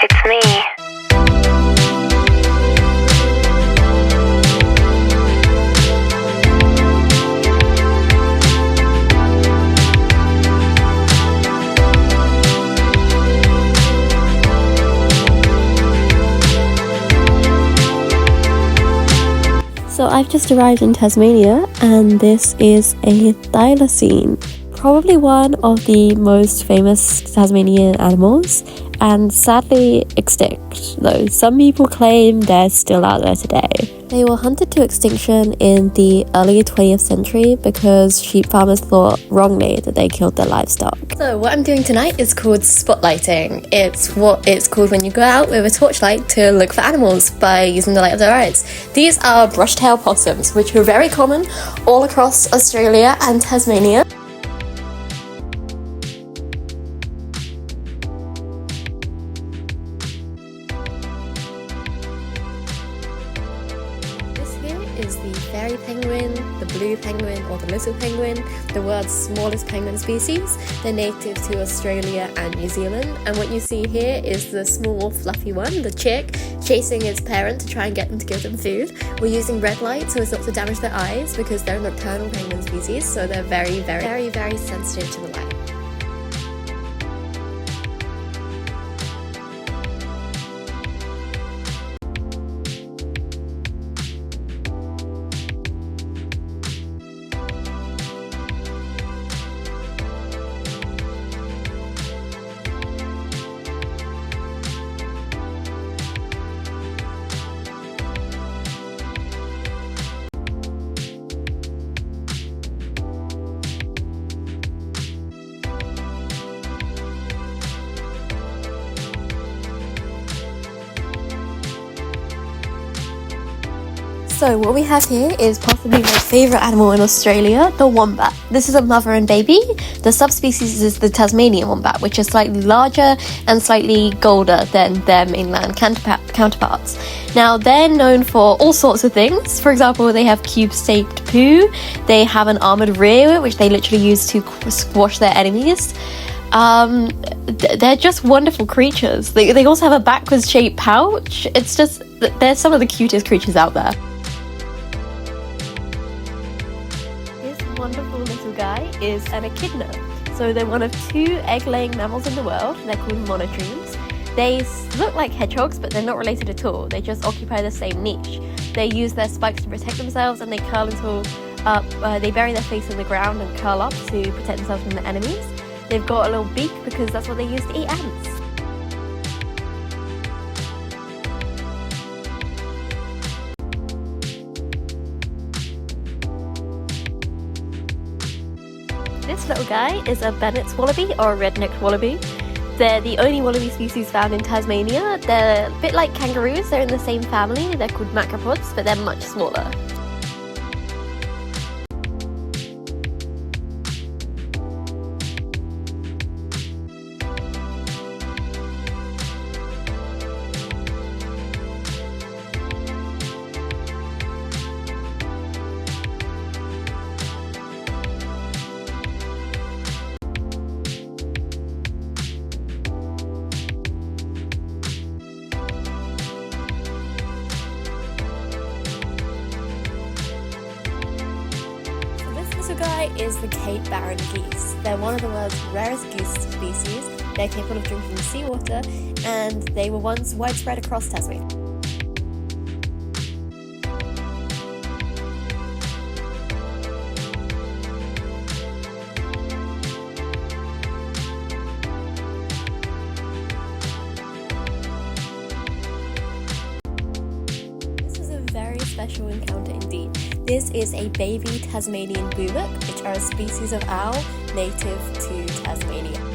It's me. So I've just arrived in Tasmania, and this is a thylacine, probably one of the most famous Tasmanian animals, and sadly extinct, though some people claim they're still out there today. They were hunted to extinction in the early 20th century because sheep farmers thought wrongly that they killed their livestock. So what I'm doing tonight is called spotlighting. It's what it's called when you go out with a torchlight to look for animals by using the light of their eyes. These are brush-tailed possums, which are very common all across Australia and Tasmania. Is the fairy penguin, the blue penguin or the little penguin, the world's smallest penguin species. They're native to Australia and New Zealand, and what you see here is the small fluffy one, the chick, chasing its parent to try and get them to give them food. We're using red light so as not to damage their eyes because they're a nocturnal penguin species, so they're very sensitive to the light. So what we have here is possibly my favourite animal in Australia, the wombat. This is a mother and baby. The subspecies is the Tasmanian wombat, which is slightly larger and slightly golder than their mainland counterparts. Now, they're known for all sorts of things. For example, they have cube-shaped poo. They have an armoured rear, which they literally use to squash their enemies. They're just wonderful creatures. They also have a backwards shaped pouch. It's just, they're some of the cutest creatures out there. Wonderful little guy is an echidna. So they're one of 2 egg-laying mammals in the world. They're called monotremes. They look like hedgehogs, but they're not related at all. They just occupy the same niche. They use their spikes to protect themselves, and they curl they bury their face in the ground and curl up to protect themselves from their enemies. They've got a little beak because that's what they use to eat ants. This little guy is a Bennett's wallaby or a red-necked wallaby. They're the only wallaby species found in Tasmania. They're a bit like kangaroos, they're in the same family. They're called macropods, but they're much smaller. This guy is the Cape Barren geese. They're one of the world's rarest goose species. They're capable of drinking seawater, and they were once widespread across Tasmania. Very special encounter indeed. This is a baby Tasmanian boobook, which are a species of owl native to Tasmania.